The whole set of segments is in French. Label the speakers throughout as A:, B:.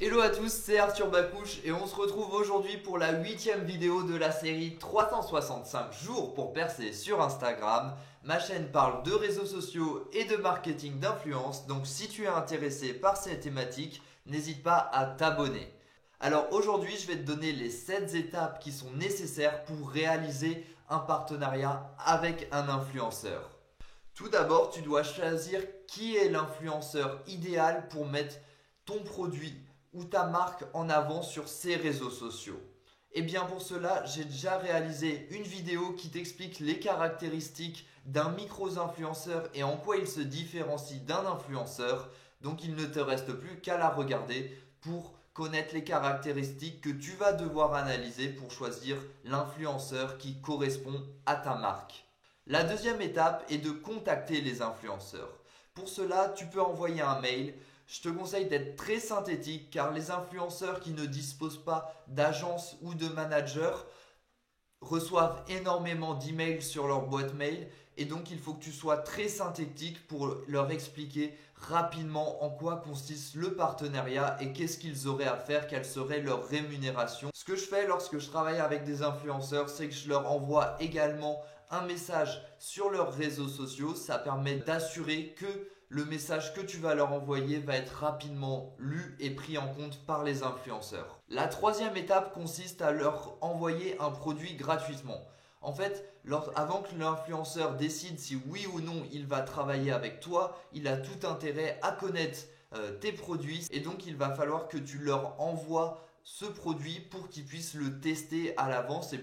A: Hello à tous, c'est Arthur Bacouche et on se retrouve aujourd'hui pour la 8e vidéo de la série 365 jours pour percer sur Instagram. Ma chaîne parle de réseaux sociaux et de marketing d'influence, donc si tu es intéressé par ces thématiques, n'hésite pas à t'abonner. Alors aujourd'hui, je vais te donner les 7 étapes qui sont nécessaires pour réaliser un partenariat avec un influenceur. Tout d'abord, tu dois choisir qui est l'influenceur idéal pour mettre ton produit ou ta marque en avant sur ses réseaux sociaux. Et bien pour cela, j'ai déjà réalisé une vidéo qui t'explique les caractéristiques d'un micro-influenceur et en quoi il se différencie d'un influenceur. Donc il ne te reste plus qu'à la regarder pour connaître les caractéristiques que tu vas devoir analyser pour choisir l'influenceur qui correspond à ta marque. La deuxième étape est de contacter les influenceurs. Pour cela, tu peux envoyer un mail. Je te conseille d'être très synthétique car les influenceurs qui ne disposent pas d'agence ou de manager reçoivent énormément d'emails sur leur boîte mail et donc il faut que tu sois très synthétique pour leur expliquer rapidement en quoi consiste le partenariat et qu'est-ce qu'ils auraient à faire, quelle serait leur rémunération. Ce que je fais lorsque je travaille avec des influenceurs, c'est que je leur envoie également un message sur leurs réseaux sociaux. Ça permet d'assurer que le message que tu vas leur envoyer va être rapidement lu et pris en compte par les influenceurs. La troisième étape consiste à leur envoyer un produit gratuitement. En fait, avant que l'influenceur décide si oui ou non il va travailler avec toi, il a tout intérêt à connaître tes produits et donc il va falloir que tu leur envoies ce produit pour qu'ils puissent le tester à l'avance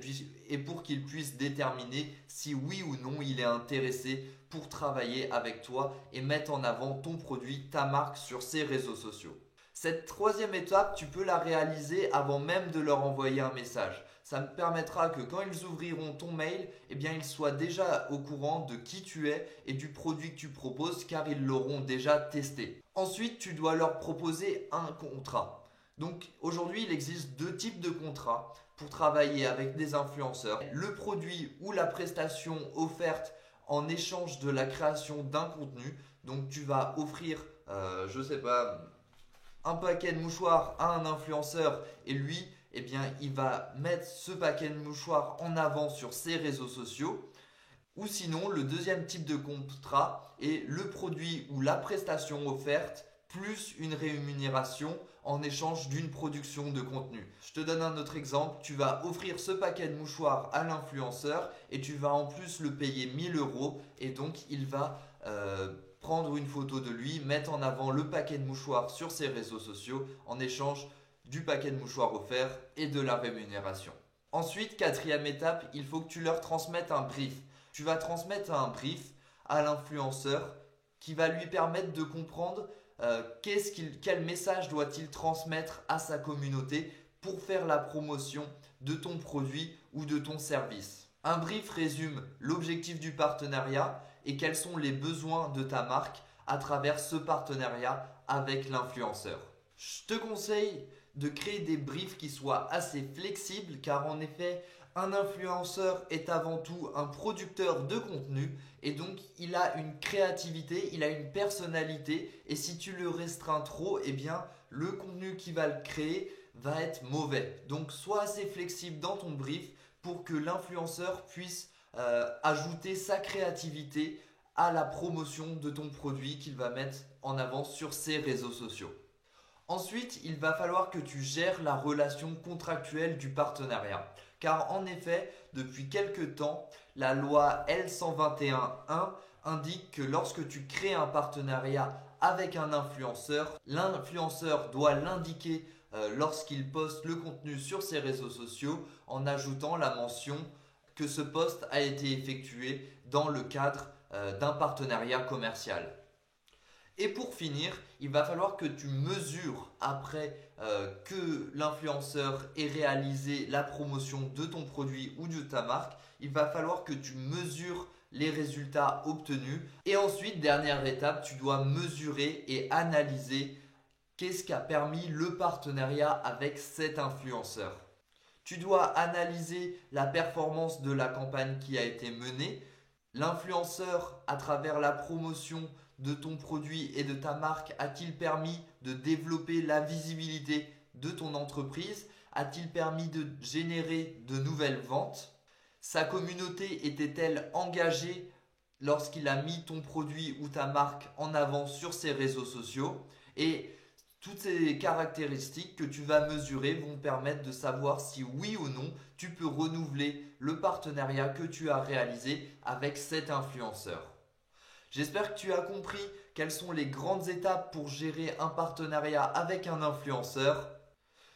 A: et pour qu'ils puissent déterminer si oui ou non il est intéressé pour travailler avec toi et mettre en avant ton produit, ta marque sur ses réseaux sociaux. Cette troisième étape, tu peux la réaliser avant même de leur envoyer un message. Ça me permettra que quand ils ouvriront ton mail, eh bien, ils soient déjà au courant de qui tu es et du produit que tu proposes car ils l'auront déjà testé. Ensuite, tu dois leur proposer un contrat. Donc aujourd'hui, il existe deux types de contrats pour travailler avec des influenceurs. Le produit ou la prestation offerte en échange de la création d'un contenu. Donc tu vas offrir, je sais pas, un paquet de mouchoirs à un influenceur et lui, eh bien, il va mettre ce paquet de mouchoirs en avant sur ses réseaux sociaux. Ou sinon, le deuxième type de contrat est le produit ou la prestation offerte plus une rémunération en échange d'une production de contenu. Je te donne un autre exemple. Tu vas offrir ce paquet de mouchoirs à l'influenceur et tu vas en plus le payer 1000 € et donc il va prendre une photo de lui, mettre en avant le paquet de mouchoirs sur ses réseaux sociaux en échange du paquet de mouchoirs offert et de la rémunération. Ensuite, quatrième étape, il faut que tu leur transmettes un brief. Tu vas transmettre un brief à l'influenceur qui va lui permettre de comprendre quel message doit-il transmettre à sa communauté pour faire la promotion de ton produit ou de ton service. Un brief résume l'objectif du partenariat et quels sont les besoins de ta marque à travers ce partenariat avec l'influenceur. Je te conseille de créer des briefs qui soient assez flexibles car en effet, un influenceur est avant tout un producteur de contenu et donc il a une créativité, il a une personnalité et si tu le restreins trop, eh bien le contenu qu'il va le créer va être mauvais. Donc sois assez flexible dans ton brief pour que l'influenceur puisse ajouter sa créativité à la promotion de ton produit qu'il va mettre en avant sur ses réseaux sociaux. Ensuite, il va falloir que tu gères la relation contractuelle du partenariat. Car en effet, depuis quelque temps, la loi L121.1 indique que lorsque tu crées un partenariat avec un influenceur, l'influenceur doit l'indiquer lorsqu'il poste le contenu sur ses réseaux sociaux en ajoutant la mention que ce post a été effectué dans le cadre d'un partenariat commercial. Et pour finir, il va falloir que tu mesures après que l'influenceur ait réalisé la promotion de ton produit ou de ta marque. Il va falloir que tu mesures les résultats obtenus. Et ensuite, dernière étape, tu dois mesurer et analyser qu'est-ce qui a permis le partenariat avec cet influenceur. Tu dois analyser la performance de la campagne qui a été menée. L'influenceur, à travers la promotion de ton produit et de ta marque, a-t-il permis de développer la visibilité de ton entreprise? A-t-il permis de générer de nouvelles ventes? Sa communauté était-elle engagée lorsqu'il a mis ton produit ou ta marque en avant sur ses réseaux sociaux? Et toutes ces caractéristiques que tu vas mesurer vont permettre de savoir si oui ou non tu peux renouveler le partenariat que tu as réalisé avec cet influenceur. J'espère que tu as compris quelles sont les grandes étapes pour gérer un partenariat avec un influenceur.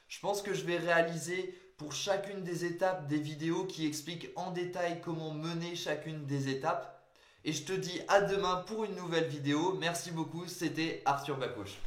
A: Je pense que je vais réaliser pour chacune des étapes des vidéos qui expliquent en détail comment mener chacune des étapes. Et je te dis à demain pour une nouvelle vidéo. Merci beaucoup, c'était Arthur Bakouche.